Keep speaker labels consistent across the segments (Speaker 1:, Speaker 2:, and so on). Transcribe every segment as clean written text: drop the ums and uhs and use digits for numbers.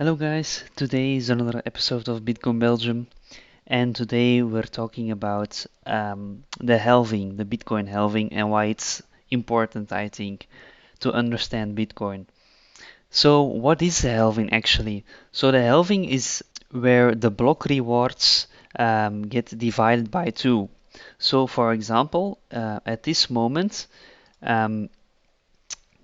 Speaker 1: Hello guys, today is another episode of Bitcoin Belgium, and today we're talking about the halving, the Bitcoin halving, and why it's important, I think, to understand Bitcoin. So, what is the halving actually? So, the halving is where the block rewards get divided by two. So, for example, at this moment, um,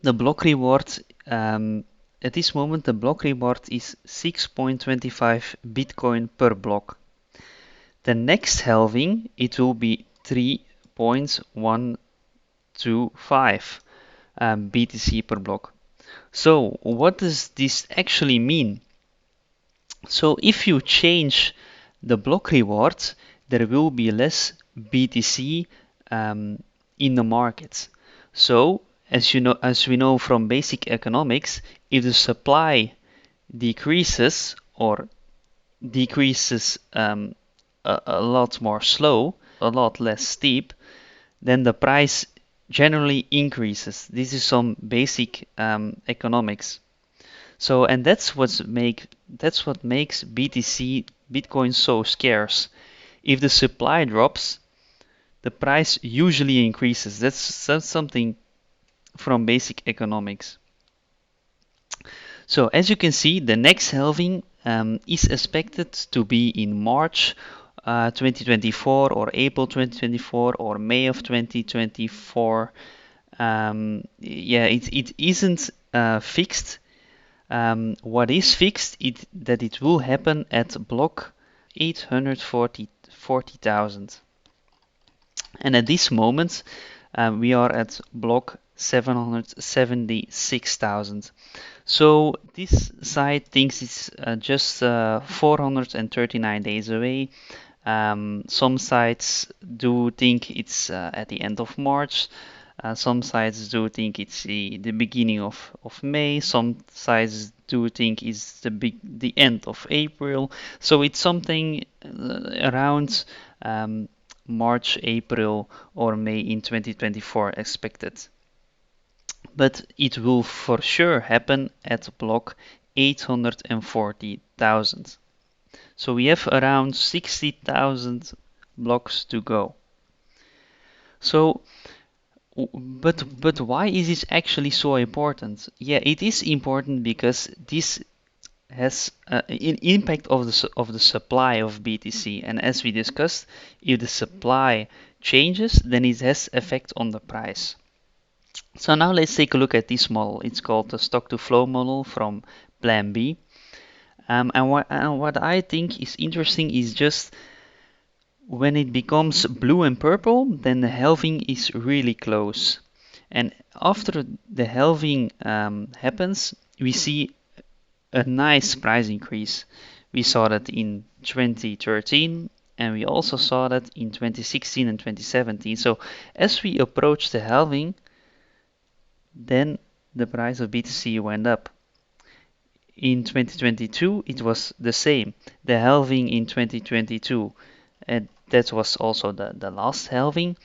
Speaker 1: the block reward um, at this moment the block reward is 6.25 Bitcoin per block. The next halving it will be 3.125 BTC per block. So what does this actually mean? So if you change the block reward, there will be less BTC in the market. So as we know from basic economics, if the supply decreases or decreases a lot more slow, a lot less steep, then the price generally increases. This is some basic economics. So, and that's what makes BTC Bitcoin so scarce. If the supply drops, the price usually increases. That's something from basic economics. So, as you can see, the next halving is expected to be in March 2024 or April 2024 or May of 2024. Yeah, it isn't fixed. What is fixed is that it will happen at block 840,000. And at this moment, we are at block 776,000. So this site thinks it's just 439 days away. Some sites do think it's at the end of March. Some sites do think it's the beginning of May. Some sites do think it's the end of April. So it's something around March, April, or May in 2024 expected. But it will for sure happen at block 840,000. So we have around 60,000 blocks to go. So but why is this actually so important? Yeah, it is important because this has an impact of the supply of BTC, and as we discussed, if the supply changes, then it has effect on the price. So now let's take a look at this model. It's called the stock to flow model from Plan B. And what I think is interesting is just when it becomes blue and purple, then the halving is really close. And after the halving happens, we see a nice price increase. We saw that in 2013 and we also saw that in 2016 and 2017. So as we approach the halving, then the price of BTC went up. In 2022, it was the same. The halving in 2022, and that was also the last halving,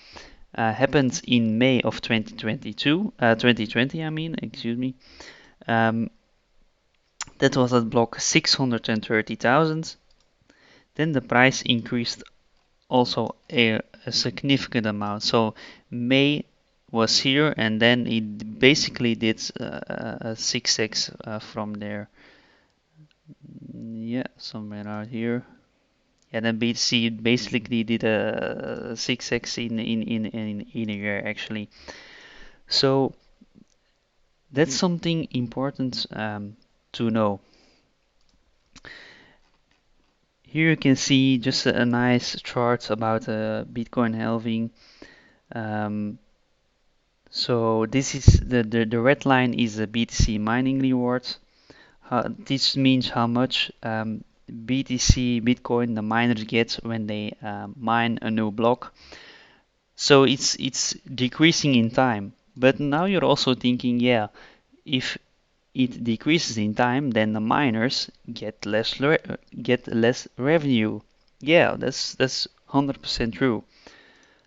Speaker 1: happened in May of 2020, I mean, excuse me. Um, that was at block 630,000. Then the price increased also a significant amount. So May was here, and then it basically did a 6x from there. Yeah, somewhere out here. Yeah, then BTC basically did a 6x in a year actually. So that's something important to know. Here you can see just a nice chart about Bitcoin halving. Um, so this is the red line is the BTC mining reward. This means how much BTC, Bitcoin, the miners get when they mine a new block. So it's decreasing in time. But now you're also thinking, yeah, if it decreases in time, then the miners get less revenue. Yeah, that's 100% true.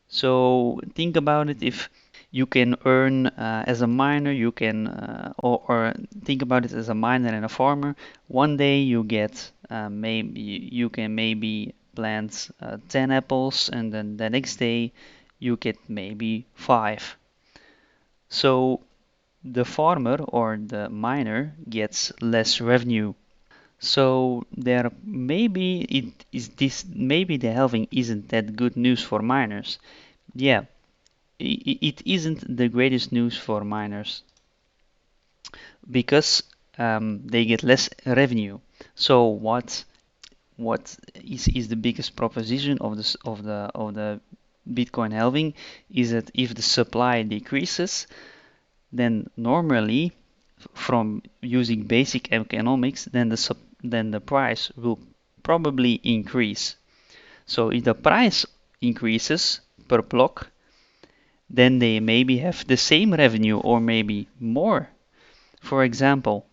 Speaker 1: So think about it. If you can earn as a miner, you can, or think about it as a miner and a farmer. One day you get maybe you can maybe plant 10 apples, and then the next day you get maybe 5. So the farmer or the miner gets less revenue. So there maybe it is this maybe the halving isn't that good news for miners. Yeah, it isn't the greatest news for miners because they get less revenue. So what is the biggest proposition of the Bitcoin halving is that if the supply decreases, then normally from using basic economics, then the price will probably increase. So if the price increases per block, then they maybe have the same revenue or maybe more. For example,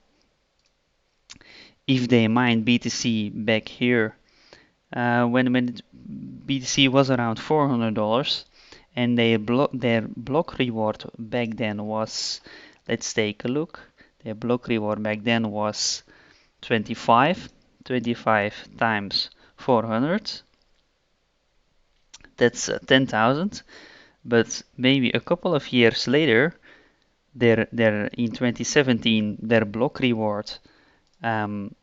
Speaker 1: if they mine BTC back here, when BTC was around $400, and their block reward back then was, let's take a look, their block reward back then was 25, 25 times 400, that's 10,000. But maybe a couple of years later, their in 2017 their block reward um,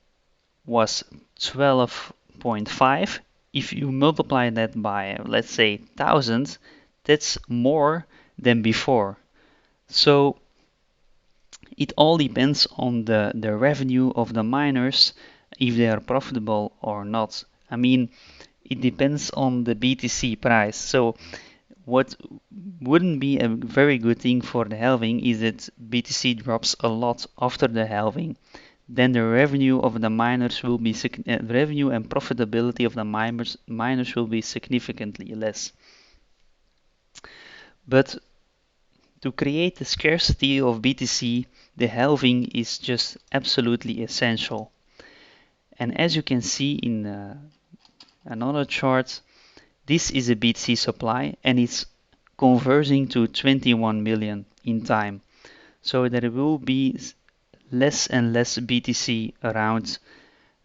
Speaker 1: was 12.5. If you multiply that by, let's say, 1,000, that's more than before. So it all depends on the revenue of the miners, if they are profitable or not. I mean, it depends on the BTC price. So what wouldn't be a very good thing for the halving is that BTC drops a lot after the halving. Then the revenue of the miners will be revenue and profitability of the miners will be significantly less. But to create the scarcity of BTC, the halving is just absolutely essential. And as you can see in another chart, this is a BTC supply and it's converging to 21 million in time. So there will be less and less BTC around.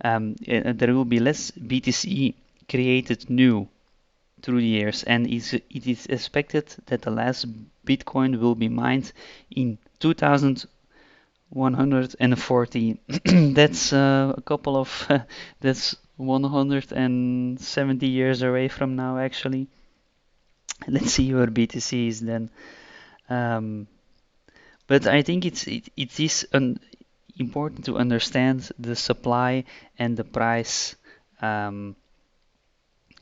Speaker 1: There will be less BTC created new through the years, and it is expected that the last Bitcoin will be mined in 2140. That's a couple of that's 170 years away from now, actually. Let's see where BTC is then. Um, but I think it is important to understand the supply and the price um,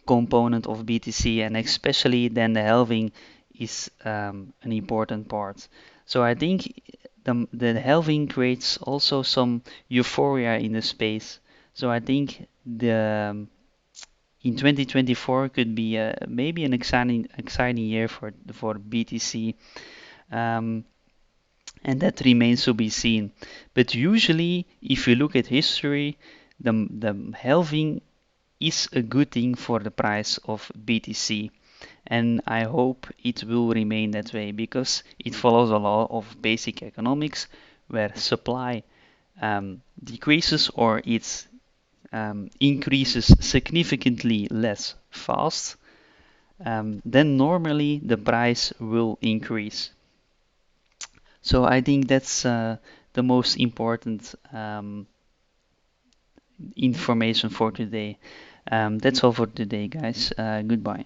Speaker 1: component of BTC, and especially then the halving is an important part. So I think the halving creates also some euphoria in the space. So I think the in 2024 could be maybe an exciting year for BTC. Um, and that remains to be seen. But usually, if you look at history, the halving is a good thing for the price of BTC. And I hope it will remain that way because it follows a law of basic economics where supply decreases or it increases significantly less fast, then normally the price will increase. So I think that's the most important information for today. That's all for today, guys. Goodbye.